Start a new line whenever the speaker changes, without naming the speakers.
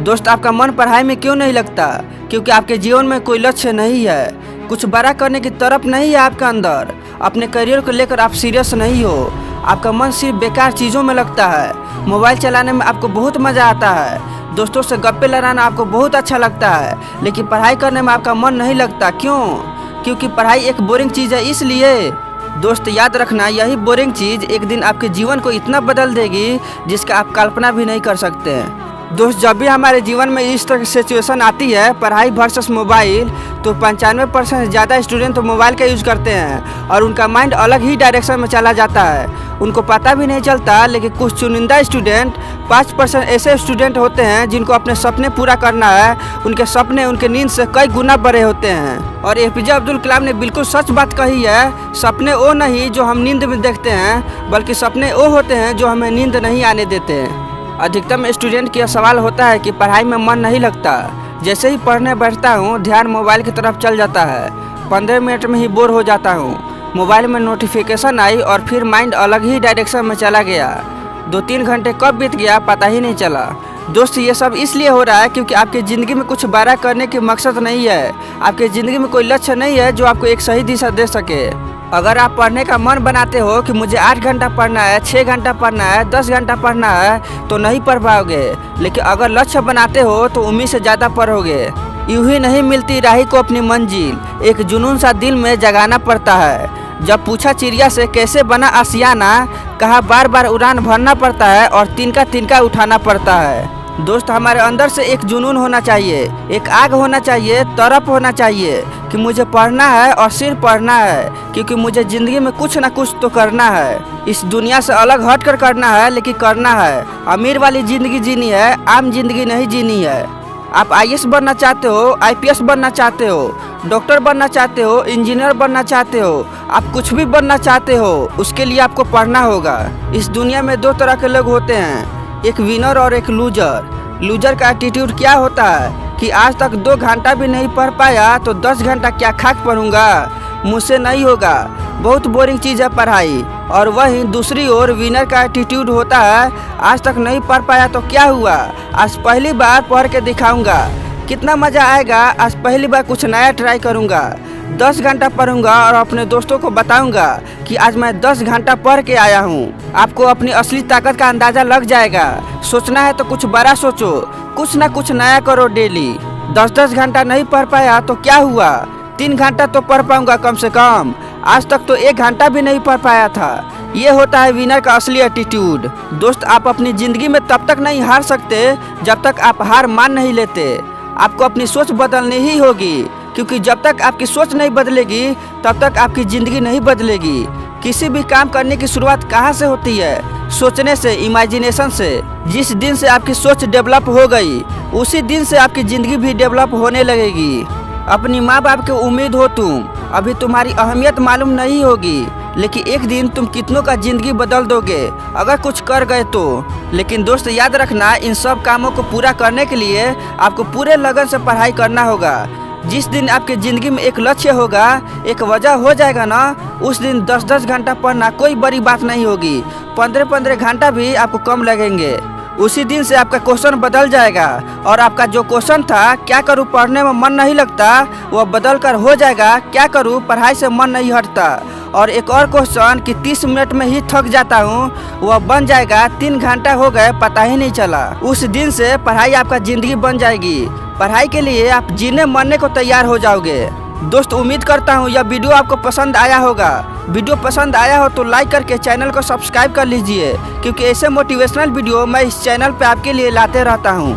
दोस्त आपका मन पढ़ाई में क्यों नहीं लगता? क्योंकि आपके जीवन में कोई लक्ष्य नहीं है, कुछ बड़ा करने की तरफ नहीं है आपका अंदर। अपने करियर को लेकर आप सीरियस नहीं हो, आपका मन सिर्फ बेकार चीज़ों में लगता है। मोबाइल चलाने में आपको बहुत मज़ा आता है, दोस्तों से गप्पे लड़ाना आपको बहुत अच्छा लगता है, लेकिन पढ़ाई करने में आपका मन नहीं लगता। क्यों? क्योंकि पढ़ाई एक बोरिंग चीज़ है इसलिए। दोस्त याद रखना, यही बोरिंग चीज़ एक दिन आपके जीवन को इतना बदल देगी जिसका आप कल्पना भी नहीं कर सकते हैं। दोस्त जब भी हमारे जीवन में इस तरह की सिचुएशन आती है, पढ़ाई वर्सेस मोबाइल, तो 95% से ज़्यादा स्टूडेंट तो मोबाइल का यूज़ करते हैं और उनका माइंड अलग ही डायरेक्शन में चला जाता है, उनको पता भी नहीं चलता। लेकिन कुछ चुनिंदा स्टूडेंट, 5% ऐसे स्टूडेंट होते हैं जिनको अपने सपने पूरा करना है। उनके सपने उनके नींद से कई गुना बड़े होते हैं। और एपीजे अब्दुल कलाम ने बिल्कुल सच बात कही है, सपने वो नहीं जो हम नींद में देखते हैं, बल्कि सपने वो होते हैं जो हमें नींद नहीं आने देते हैं। अधिकतम स्टूडेंट का सवाल होता है कि पढ़ाई में मन नहीं लगता। जैसे ही पढ़ने बैठता हूँ, ध्यान मोबाइल की तरफ चल जाता है, 15 मिनट में ही बोर हो जाता हूँ। मोबाइल में नोटिफिकेशन आई और फिर माइंड अलग ही डायरेक्शन में चला गया। 2-3 घंटे कब बीत गया पता ही नहीं चला। दोस्त ये सब इसलिए हो रहा है क्योंकि आपकी ज़िंदगी में कुछ बड़ा करने की मकसद नहीं है, आपकी ज़िंदगी में कोई लक्ष्य नहीं है जो आपको एक सही दिशा दे सके। अगर आप पढ़ने का मन बनाते हो कि मुझे 8 घंटा पढ़ना है, 6 घंटा पढ़ना है, 10 घंटा पढ़ना है, तो नहीं पढ़ पाओगे। लेकिन अगर लक्ष्य बनाते हो तो उम्मीद से ज़्यादा पढ़ोगे। यूं ही नहीं मिलती राही को अपनी मंजिल, एक जुनून सा दिल में जगाना पड़ता है। जब पूछा चिड़िया से कैसे बना आशियाना, कहा बार बार उड़ान भरना पड़ता है और तिनका तिनका उठाना पड़ता है। दोस्त हमारे अंदर से एक जुनून होना चाहिए, एक आग होना चाहिए, तड़प होना चाहिए कि मुझे पढ़ना है और सिर्फ पढ़ना है, क्योंकि मुझे ज़िंदगी में कुछ ना कुछ तो करना है। इस दुनिया से अलग हट कर करना है, लेकिन करना है। अमीर वाली ज़िंदगी जीनी है, आम जिंदगी नहीं जीनी है। आप आईएएस बनना चाहते हो, आईपीएस बनना चाहते हो, डॉक्टर बनना चाहते हो, इंजीनियर बनना चाहते हो, आप कुछ भी बनना चाहते हो, उसके लिए आपको पढ़ना होगा। इस दुनिया में 2 तरह के लोग होते हैं, एक विनर और एक लूजर। लूजर का एटीट्यूड क्या होता है कि आज तक 2 घंटा भी नहीं पढ़ पाया तो 10 घंटा क्या खाक पढ़ूंगा, मुझसे नहीं होगा, बहुत बोरिंग चीज़ है पढ़ाई। और वहीं दूसरी ओर विनर का एटीट्यूड होता है, आज तक नहीं पढ़ पाया तो क्या हुआ, आज पहली बार पढ़ के दिखाऊंगा, कितना मज़ा आएगा, आज पहली बार कुछ नया ट्राई करूंगा। 10 घंटा पढ़ूंगा और अपने दोस्तों को बताऊंगा कि आज मैं 10 घंटा पढ़ के आया हूं। आपको अपनी असली ताकत का अंदाज़ा लग जाएगा। सोचना है तो कुछ बड़ा सोचो, कुछ ना कुछ नया करो डेली। 10-10 घंटा नहीं पढ़ पाया तो क्या हुआ, 3 घंटा तो पढ़ पाऊंगा कम से कम। आज तक तो 1 घंटा भी नहीं पढ़ पाया था। ये होता है विनर का असली एटीट्यूड। दोस्त आप अपनी ज़िंदगी में तब तक नहीं हार सकते जब तक आप हार मान नहीं लेते। आपको अपनी सोच बदलनी ही होगी, क्योंकि जब तक आपकी सोच नहीं बदलेगी तब तक आपकी ज़िंदगी नहीं बदलेगी। किसी भी काम करने की शुरुआत कहाँ से होती है? सोचने से, इमेजिनेशन से। जिस दिन से आपकी सोच डेवलप हो गई, उसी दिन से आपकी ज़िंदगी भी डेवलप होने लगेगी। अपनी माँ बाप की उम्मीद हो तुम, अभी तुम्हारी अहमियत मालूम नहीं होगी, लेकिन एक दिन तुम कितनों का ज़िंदगी बदल दोगे अगर कुछ कर गए तो। लेकिन दोस्त याद रखना, इन सब कामों को पूरा करने के लिए आपको पूरे लगन से पढ़ाई करना होगा। जिस दिन आपकी ज़िंदगी में एक लक्ष्य होगा, एक वजह हो जाएगा ना, उस दिन 10-10 घंटा पढ़ना कोई बड़ी बात नहीं होगी, 15-15 घंटा भी आपको कम लगेंगे। उसी दिन से आपका क्वेश्चन बदल जाएगा और आपका जो क्वेश्चन था क्या करूं पढ़ने में मन नहीं लगता, वह बदल कर हो जाएगा क्या करूं पढ़ाई से मन नहीं हटता। और एक और क्वेश्चन कि 30 मिनट में ही थक जाता हूं, वह बन जाएगा 3 घंटा हो गए पता ही नहीं चला। उस दिन से पढ़ाई आपका ज़िंदगी बन जाएगी। पढ़ाई के लिए आप जीने मरने को तैयार हो जाओगे। दोस्त उम्मीद करता हूँ यह वीडियो आपको पसंद आया होगा। वीडियो पसंद आया हो तो लाइक करके चैनल को सब्सक्राइब कर लीजिए, क्योंकि ऐसे मोटिवेशनल वीडियो मैं इस चैनल पे आपके लिए लाते रहता हूँ।